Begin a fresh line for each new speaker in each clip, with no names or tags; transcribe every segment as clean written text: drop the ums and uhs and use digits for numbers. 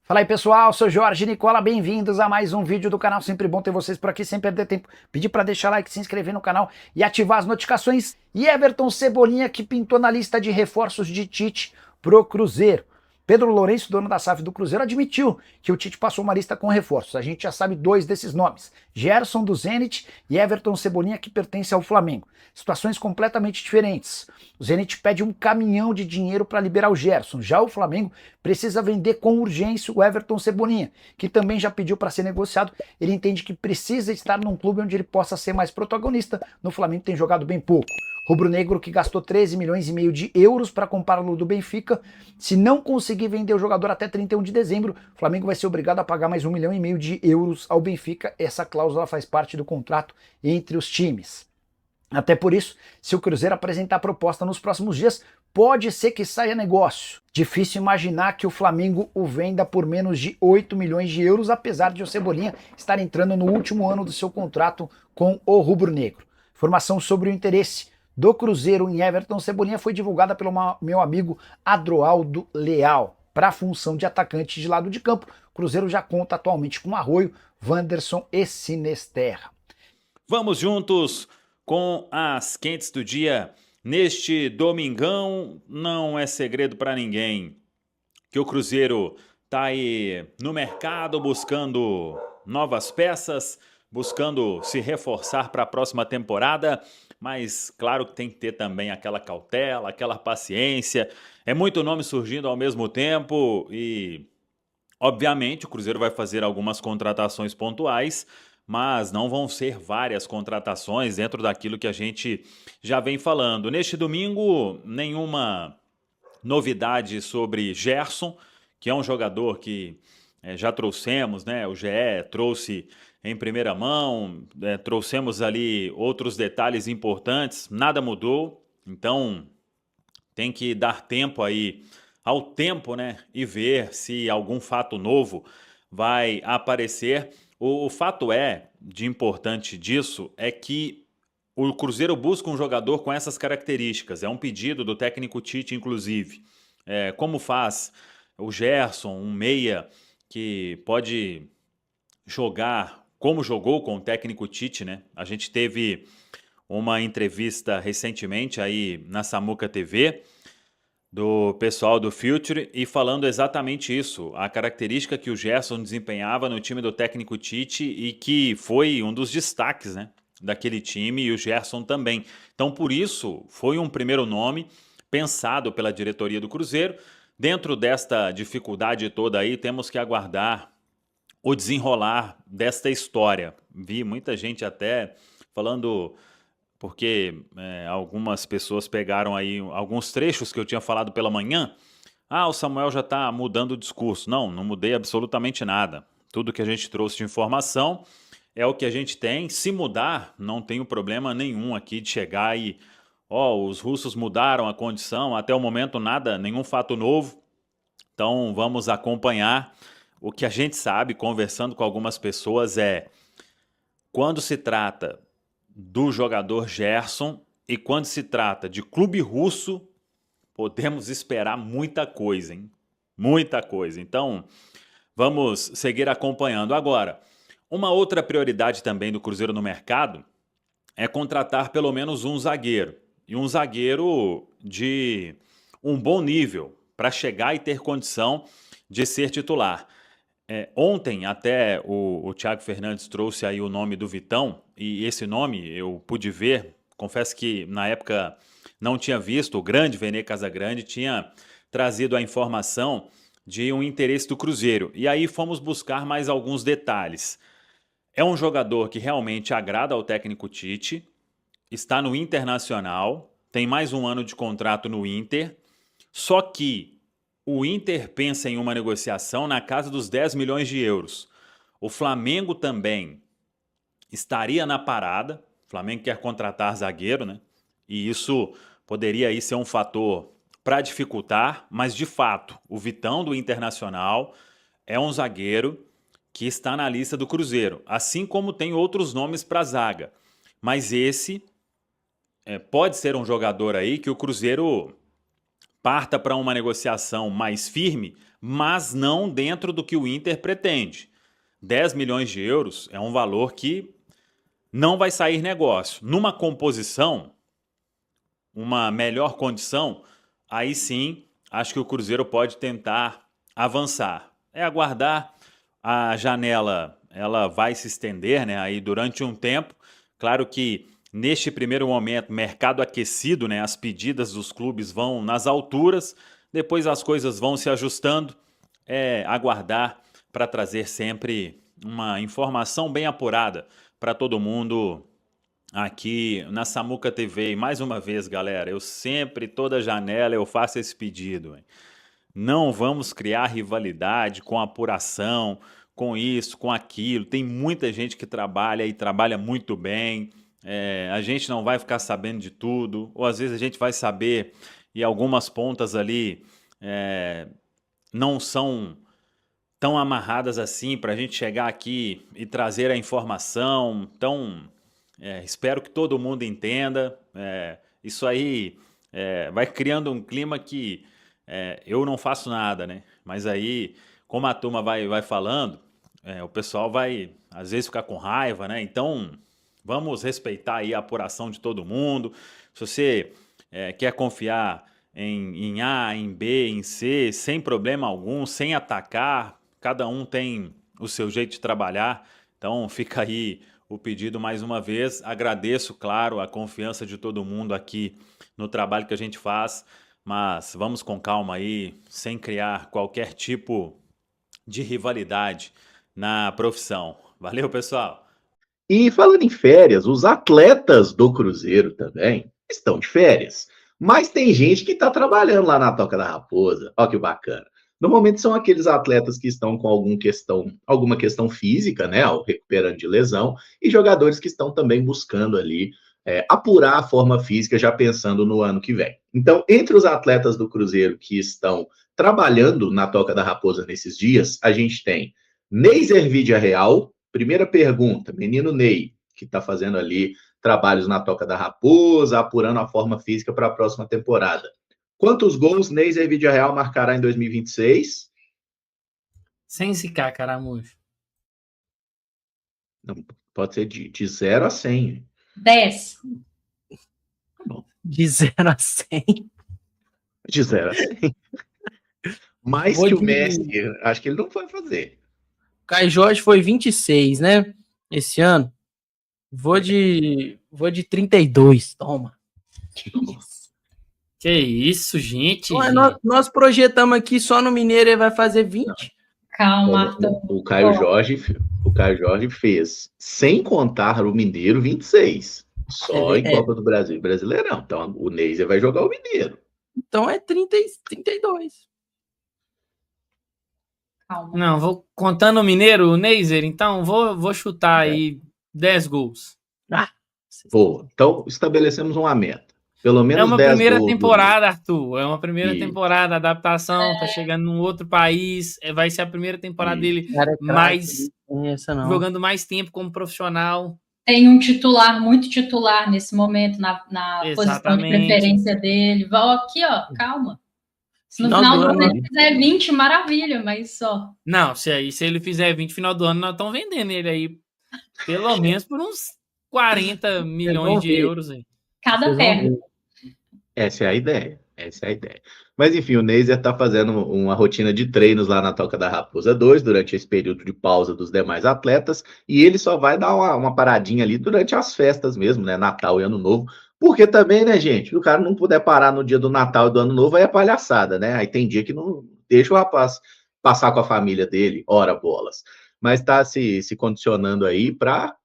Fala aí pessoal, sou Jorge Nicola, bem-vindos a mais um vídeo do canal, sempre bom ter vocês por aqui, sem perder tempo. Pedir para deixar like, se inscrever no canal e ativar as notificações. E Everton Cebolinha que pintou na lista de reforços de Tite pro Cruzeiro. Pedro Lourenço, dono da SAF do Cruzeiro, admitiu que o Tite passou uma lista com reforços. A gente já sabe dois desses nomes, Gerson do Zenit e Everton Cebolinha que pertence ao Flamengo. Situações completamente diferentes. O Zenit pede um caminhão de dinheiro para liberar o Gerson. Já o Flamengo precisa vender com urgência o Everton Cebolinha, que também já pediu para ser negociado. Ele entende que precisa estar num clube onde ele possa ser mais protagonista. No Flamengo tem jogado bem pouco. Rubro-negro que gastou 13 milhões e meio de euros para comprá-lo do Benfica. Se não conseguir vender o jogador até 31 de dezembro, o Flamengo vai ser obrigado a pagar mais 1,5 milhão de euros ao Benfica. Essa cláusula faz parte do contrato entre os times. Até por isso, se o Cruzeiro apresentar proposta nos próximos dias, pode ser que saia negócio. Difícil imaginar que o Flamengo o venda por menos de 8 milhões de euros, apesar de o Cebolinha estar entrando no último ano do seu contrato com o rubro-negro. Informação sobre o interesse do Cruzeiro em Everton Cebolinha foi divulgada pelo meu amigo Adroaldo Leal. Para a função de atacante de lado de campo, o Cruzeiro já conta atualmente com Arroio, Wanderson e Sinisterra.
Vamos juntos com as quentes do dia. Neste domingão, não é segredo para ninguém que o Cruzeiro está aí no mercado buscando novas peças, buscando se reforçar para a próxima temporada, mas claro que tem que ter também aquela cautela, aquela paciência. É muito nome surgindo ao mesmo tempo e, obviamente, o Cruzeiro vai fazer algumas contratações pontuais, mas não vão ser várias contratações dentro daquilo que a gente já vem falando. Neste domingo, nenhuma novidade sobre Gerson, que é um jogador que já trouxemos, né? O GE trouxe em primeira mão, trouxemos ali outros detalhes importantes, nada mudou, então tem que dar tempo aí ao tempo, né? E ver se algum fato novo vai aparecer. O fato de importante disso é que o Cruzeiro busca um jogador com essas características. É um pedido do técnico Tite, inclusive. Como faz o Gerson, um meia que pode jogar como jogou com o técnico Tite, né? A gente teve uma entrevista recentemente aí na Samuca TV do pessoal do Future e falando exatamente isso, a característica que o Gerson desempenhava no time do técnico Tite e que foi um dos destaques, né, daquele time, e o Gerson também. Então, por isso, foi um primeiro nome pensado pela diretoria do Cruzeiro. Dentro desta dificuldade toda aí, temos que aguardar o desenrolar desta história. Vi muita gente até falando, porque algumas pessoas pegaram aí alguns trechos que eu tinha falado pela manhã. Ah, o Samuel já está mudando o discurso. Não, não mudei absolutamente nada. Tudo que a gente trouxe de informação é o que a gente tem. Se mudar, não tenho problema nenhum aqui de chegar e os russos mudaram a condição, até o momento nada, nenhum fato novo. Então vamos acompanhar. O que a gente sabe, conversando com algumas pessoas, quando se trata do jogador Gerson e quando se trata de clube russo, podemos esperar muita coisa, hein? Muita coisa. Então, vamos seguir acompanhando. Agora, uma outra prioridade também do Cruzeiro no mercado é contratar pelo menos um zagueiro. E um zagueiro de um bom nível para chegar e ter condição de ser titular. Ontem até o Thiago Fernandes trouxe aí o nome do Vitão, e esse nome eu pude ver, confesso que na época não tinha visto, o grande Vene Casagrande tinha trazido a informação de um interesse do Cruzeiro, e aí fomos buscar mais alguns detalhes. É um jogador que realmente agrada ao técnico Tite, está no Internacional, tem mais um ano de contrato no Inter, só que o Inter pensa em uma negociação na casa dos 10 milhões de euros. O Flamengo também estaria na parada. O Flamengo quer contratar zagueiro, né? E isso poderia aí ser um fator para dificultar, mas de fato, o Vitão do Internacional é um zagueiro que está na lista do Cruzeiro, assim como tem outros nomes para a zaga. Mas esse pode ser um jogador aí que o Cruzeiro parta para uma negociação mais firme, mas não dentro do que o Inter pretende. 10 milhões de euros é um valor que não vai sair negócio. Numa composição, uma melhor condição, aí sim, acho que o Cruzeiro pode tentar avançar. É aguardar, a janela, ela vai se estender, né, aí durante um tempo. Claro que neste primeiro momento, mercado aquecido, né, as pedidas dos clubes vão nas alturas, depois as coisas vão se ajustando. É aguardar para trazer sempre uma informação bem apurada para todo mundo aqui na Samuca TV. E mais uma vez, galera, eu sempre, toda janela, eu faço esse pedido. Hein? Não vamos criar rivalidade com apuração, com isso, com aquilo. Tem muita gente que trabalha e trabalha muito bem. A gente não vai ficar sabendo de tudo, ou às vezes a gente vai saber e algumas pontas ali não são tão amarradas assim para a gente chegar aqui e trazer a informação. Então, espero que todo mundo entenda. Isso aí vai criando um clima que eu não faço nada, né? Mas aí, como a turma vai falando, o pessoal vai às vezes ficar com raiva, né? Então, vamos respeitar aí a apuração de todo mundo. Se você quer confiar em A, em B, em C, sem problema algum, sem atacar, cada um tem o seu jeito de trabalhar. Então, fica aí o pedido mais uma vez. Agradeço, claro, a confiança de todo mundo aqui no trabalho que a gente faz, mas vamos com calma aí, sem criar qualquer tipo de rivalidade na profissão. Valeu, pessoal!
E falando em férias, os atletas do Cruzeiro também estão de férias. Mas tem gente que está trabalhando lá na Toca da Raposa. Olha que bacana. Normalmente são aqueles atletas que estão com alguma questão física, né? Recuperando de lesão, e jogadores que estão também buscando ali apurar a forma física, já pensando no ano que vem. Então, entre os atletas do Cruzeiro que estão trabalhando na Toca da Raposa nesses dias, a gente tem Neiser Vidia Real. Primeira pergunta, menino Ney, que está fazendo ali trabalhos na Toca da Raposa, apurando a forma física para a próxima temporada. Quantos gols Neiser Vidia Real marcará em 2026?
Sem zicar, caramujo.
Não, pode ser de 0 a 100.
10.
Tá bom.
De 0 a 100.
De 0 a 100. Mais que o Messi, acho que ele não vai fazer.
O Caio Jorge foi 26, né? Esse ano. Vou de 32. Toma.
Que isso, gente.
Nós projetamos aqui só no Mineiro, ele vai fazer 20.
Calma, Arthur.
O Caio Jorge fez, sem contar o Mineiro, 26. Só em Copa do Brasil e Brasileirão. Então o Neiser vai jogar o Mineiro.
Então é 32.
Calma.
Não, vou contando o Mineiro, o Neiser, então vou chutar aí 10 gols.
Boa. Então estabelecemos uma meta. Pelo menos 10
É uma primeira
gols
temporada, Arthur. É uma primeira
Isso.
temporada, adaptação, tá chegando num outro país. Vai ser a primeira temporada dele
mais
jogando mais tempo como profissional.
Tem um titular, muito titular nesse momento, na posição de preferência dele. Aqui, ó, calma. Se no final do ano ele fizer 20, maravilha, mas só.
Não, se ele fizer 20 no final do ano, nós estamos vendendo ele aí pelo menos por uns 40 milhões de euros aí.
Cada perna.
Essa é a ideia. Mas, enfim, o Neiser está fazendo uma rotina de treinos lá na Toca da Raposa 2 durante esse período de pausa dos demais atletas, e ele só vai dar uma paradinha ali durante as festas mesmo, né? Natal e Ano Novo, porque também, né, gente, se o cara não puder parar no dia do Natal e do Ano Novo, aí é palhaçada, né? Aí tem dia que não deixa o rapaz passar com a família dele, ora bolas. Mas está se condicionando aí para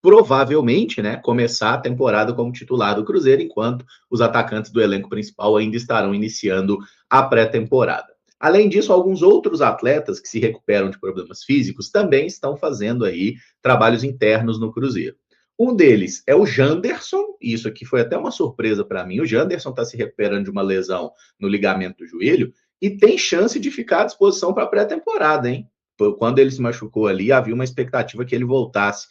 provavelmente, né, começar a temporada como titular do Cruzeiro, enquanto os atacantes do elenco principal ainda estarão iniciando a pré-temporada. Além disso, alguns outros atletas que se recuperam de problemas físicos também estão fazendo aí trabalhos internos no Cruzeiro. Um deles é o Janderson, e isso aqui foi até uma surpresa para mim. O Janderson está se recuperando de uma lesão no ligamento do joelho e tem chance de ficar à disposição para a pré-temporada, hein? Quando ele se machucou ali, havia uma expectativa que ele voltasse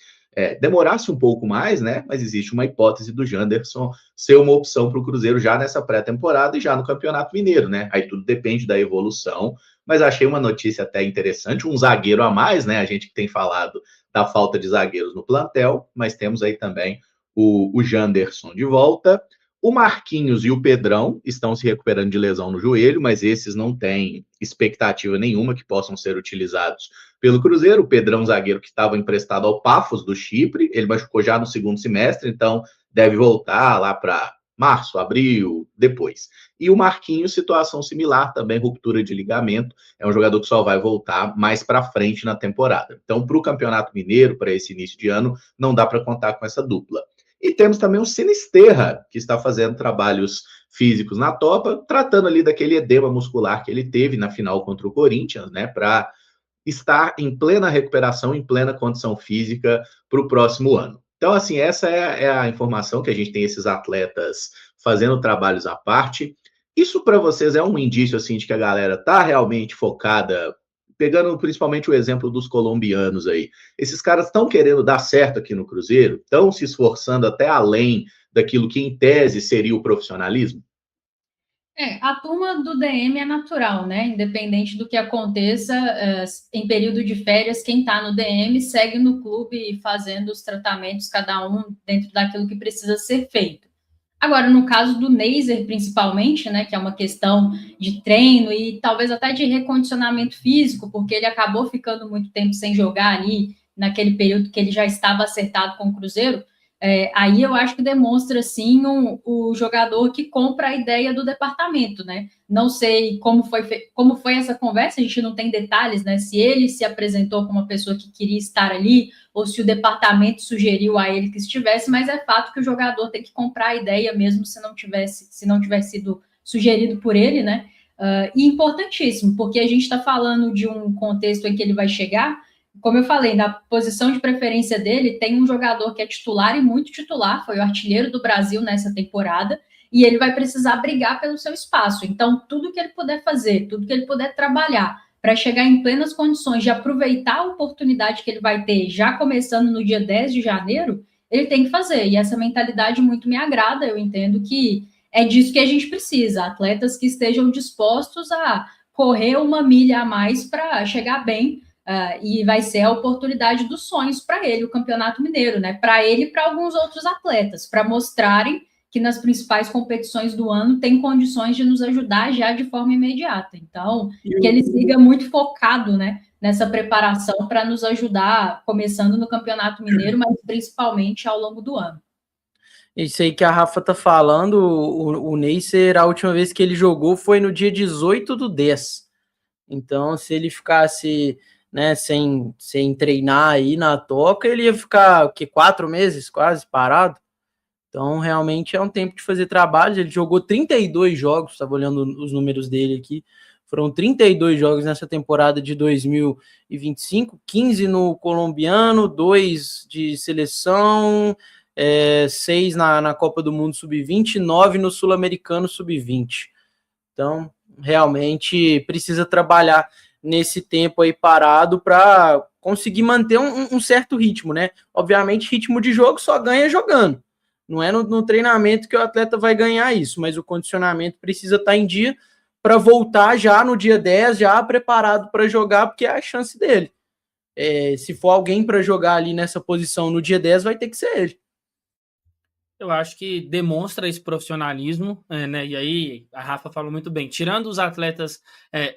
demorasse um pouco mais, né? Mas existe uma hipótese do Janderson ser uma opção para o Cruzeiro já nessa pré-temporada e já no Campeonato Mineiro, né? Aí tudo depende da evolução, mas achei uma notícia até interessante, um zagueiro a mais, né? A gente que tem falado da falta de zagueiros no plantel, mas temos aí também o Janderson de volta. O Marquinhos e o Pedrão estão se recuperando de lesão no joelho, mas esses não têm expectativa nenhuma que possam ser utilizados pelo Cruzeiro. O Pedrão, zagueiro que estava emprestado ao Paphos do Chipre, ele machucou já no segundo semestre, então deve voltar lá para março, abril, depois. E o Marquinhos, situação similar, também ruptura de ligamento, é um jogador que só vai voltar mais para frente na temporada. Então, para o Campeonato Mineiro, para esse início de ano, não dá para contar com essa dupla. E temos também o Sinisterra, que está fazendo trabalhos físicos na topa, tratando ali daquele edema muscular que ele teve na final contra o Corinthians, né, para estar em plena recuperação, em plena condição física para o próximo ano. Então, assim, essa é a informação que a gente tem, esses atletas fazendo trabalhos à parte. Isso para vocês é um indício, assim, de que a galera está realmente focada, pegando principalmente o exemplo dos colombianos aí. Esses caras estão querendo dar certo aqui no Cruzeiro, estão se esforçando até além daquilo que, em tese, seria o profissionalismo?
A turma do DM é natural, né? Independente do que aconteça, em período de férias, quem está no DM segue no clube fazendo os tratamentos, cada um dentro daquilo que precisa ser feito. Agora, no caso do Neiser, principalmente, né, que é uma questão de treino e talvez até de recondicionamento físico, porque ele acabou ficando muito tempo sem jogar ali, naquele período que ele já estava acertado com o Cruzeiro, aí eu acho que demonstra, sim, o jogador que compra a ideia do departamento, né? Não sei como foi essa conversa, a gente não tem detalhes, né? Se ele se apresentou como uma pessoa que queria estar ali, ou se o departamento sugeriu a ele que estivesse, mas é fato que o jogador tem que comprar a ideia mesmo se não tivesse sido sugerido por ele, né? E importantíssimo, porque a gente está falando de um contexto em que ele vai chegar. Como eu falei, na posição de preferência dele, tem um jogador que é titular e muito titular, foi o artilheiro do Brasil nessa temporada, e ele vai precisar brigar pelo seu espaço. Então, tudo que ele puder fazer, tudo que ele puder trabalhar para chegar em plenas condições de aproveitar a oportunidade que ele vai ter, já começando no dia 10 de janeiro, ele tem que fazer. E essa mentalidade muito me agrada, eu entendo que é disso que a gente precisa, atletas que estejam dispostos a correr uma milha a mais para chegar bem. E vai ser a oportunidade dos sonhos para ele, o Campeonato Mineiro, né? Para ele e para alguns outros atletas, para mostrarem que nas principais competições do ano tem condições de nos ajudar já de forma imediata. Então, que ele siga muito focado, né, nessa preparação para nos ajudar, começando no Campeonato Mineiro, mas principalmente ao longo do ano.
Isso aí que a Rafa tá falando, o Neiser, a última vez que ele jogou foi no dia 18/10. Então, se ele ficasse, né, sem treinar aí na toca, ele ia ficar, 4 meses quase parado. Então, realmente é um tempo de fazer trabalho. Ele jogou 32 jogos, estava olhando os números dele aqui, foram 32 jogos nessa temporada de 2025, 15 no colombiano, 2 de seleção, 6 na Copa do Mundo Sub-20, 9 no Sul-Americano Sub-20. Então, realmente precisa trabalhar nesse tempo aí parado para conseguir manter um certo ritmo, né? Obviamente, ritmo de jogo só ganha jogando. Não é no treinamento que o atleta vai ganhar isso, mas o condicionamento precisa estar em dia para voltar já no dia 10, já preparado para jogar, porque é a chance dele. Se for alguém para jogar ali nessa posição no dia 10, vai ter que ser ele.
Eu acho que demonstra esse profissionalismo, né? E aí a Rafa falou muito bem, tirando os atletas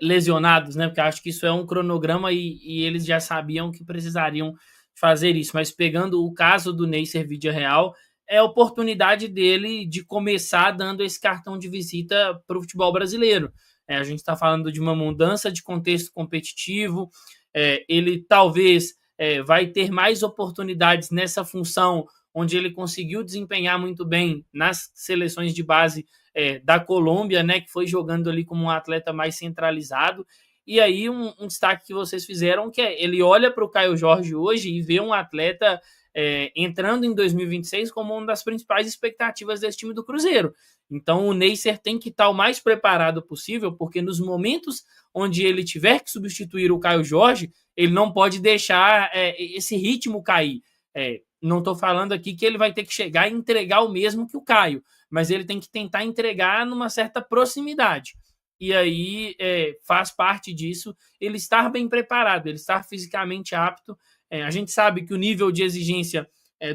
lesionados, né? Porque eu acho que isso é um cronograma e eles já sabiam que precisariam fazer isso, mas pegando o caso do Neiser Vidia Real, é a oportunidade dele de começar dando esse cartão de visita para o futebol brasileiro. A gente está falando de uma mudança de contexto competitivo, ele talvez vai ter mais oportunidades nessa função onde ele conseguiu desempenhar muito bem nas seleções de base da Colômbia, né, que foi jogando ali como um atleta mais centralizado. E aí um destaque que vocês fizeram, que ele olha para o Caio Jorge hoje e vê um atleta entrando em 2026 como uma das principais expectativas desse time do Cruzeiro. Então o Neiser tem que estar o mais preparado possível, porque nos momentos onde ele tiver que substituir o Caio Jorge, ele não pode deixar esse ritmo cair. Não estou falando aqui que ele vai ter que chegar e entregar o mesmo que o Caio, mas ele tem que tentar entregar numa certa proximidade. E aí faz parte disso ele estar bem preparado, ele estar fisicamente apto. A gente sabe que o nível de exigência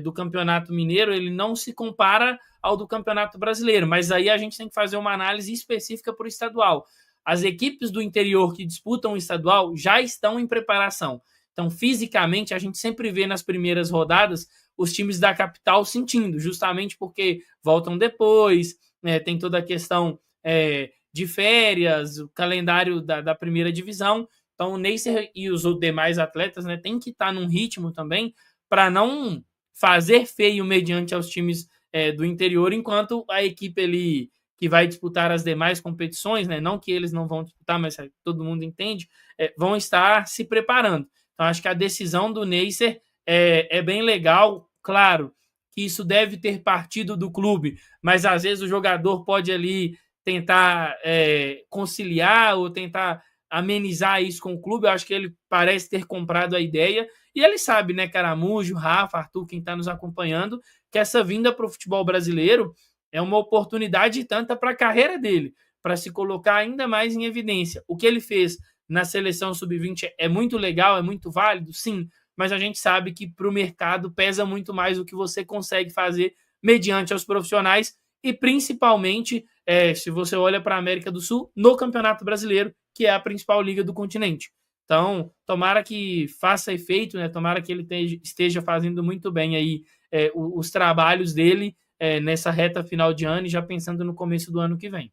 do Campeonato Mineiro ele não se compara ao do Campeonato Brasileiro, mas aí a gente tem que fazer uma análise específica para o estadual. As equipes do interior que disputam o estadual já estão em preparação. Então, fisicamente, a gente sempre vê nas primeiras rodadas os times da capital sentindo, justamente porque voltam depois, tem toda a questão de férias, o calendário da primeira divisão. Então, o Neisser e os demais atletas têm que estar num ritmo também para não fazer feio mediante aos times do interior, enquanto a equipe ali que vai disputar as demais competições, não que eles não vão disputar, mas todo mundo entende, vão estar se preparando. Então, acho que a decisão do Neisser é bem legal. Claro que isso deve ter partido do clube, mas às vezes o jogador pode ali tentar conciliar ou tentar amenizar isso com o clube. Eu acho que ele parece ter comprado a ideia e ele sabe, Caramujo, Rafa, Arthur, quem está nos acompanhando, que essa vinda para o futebol brasileiro é uma oportunidade tanta para a carreira dele, para se colocar ainda mais em evidência. O que ele fez na seleção sub-20 é muito legal, é muito válido, sim, mas a gente sabe que para o mercado pesa muito mais o que você consegue fazer mediante aos profissionais e principalmente, se você olha para a América do Sul, no Campeonato Brasileiro, que é a principal liga do continente. Então, tomara que faça efeito, tomara que ele esteja fazendo muito bem aí os trabalhos dele nessa reta final de ano e já pensando no começo do ano que vem.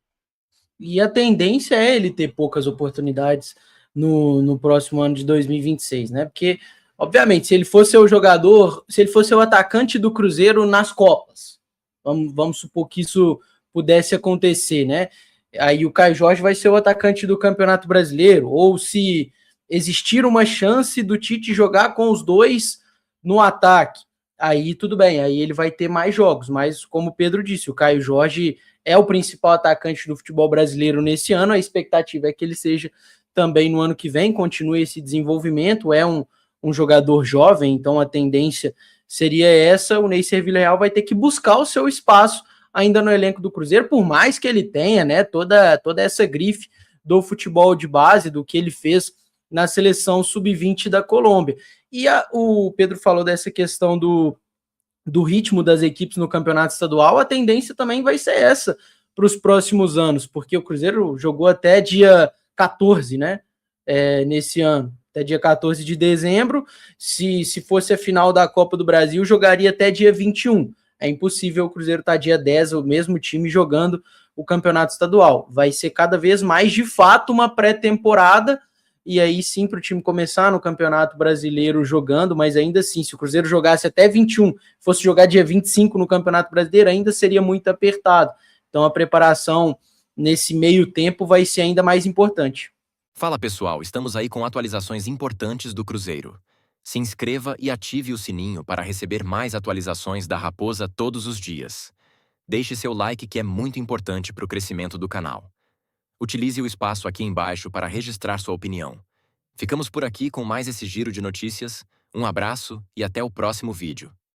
E a tendência é ele ter poucas oportunidades no próximo ano de 2026, Porque, obviamente, se ele fosse o jogador, se ele fosse o atacante do Cruzeiro nas Copas, vamos supor que isso pudesse acontecer, Aí o Caio Jorge vai ser o atacante do Campeonato Brasileiro, ou se existir uma chance do Tite jogar com os dois no ataque, aí tudo bem, aí ele vai ter mais jogos, mas como o Pedro disse, o Caio Jorge é o principal atacante do futebol brasileiro nesse ano, a expectativa é que ele seja também no ano que vem, continue esse desenvolvimento, é um jogador jovem, então a tendência seria essa. O Neisser Villarreal vai ter que buscar o seu espaço ainda no elenco do Cruzeiro, por mais que ele tenha toda essa grife do futebol de base, do que ele fez na seleção sub-20 da Colômbia. E o Pedro falou dessa questão do ritmo das equipes no campeonato estadual, a tendência também vai ser essa para os próximos anos, porque o Cruzeiro jogou até dia 14, nesse ano, até dia 14 de dezembro. Se fosse a final da Copa do Brasil, jogaria até dia 21. É impossível o Cruzeiro estar dia 10, o mesmo time jogando o campeonato estadual. Vai ser cada vez mais, de fato, uma pré-temporada, e aí sim para o time começar no Campeonato Brasileiro jogando, mas ainda assim, se o Cruzeiro jogasse até 21, fosse jogar dia 25 no Campeonato Brasileiro, ainda seria muito apertado. Então a preparação nesse meio tempo vai ser ainda mais importante.
Fala pessoal, estamos aí com atualizações importantes do Cruzeiro. Se inscreva e ative o sininho para receber mais atualizações da Raposa todos os dias. Deixe seu like, que é muito importante para o crescimento do canal. Utilize o espaço aqui embaixo para registrar sua opinião. Ficamos por aqui com mais esse giro de notícias. Um abraço e até o próximo vídeo.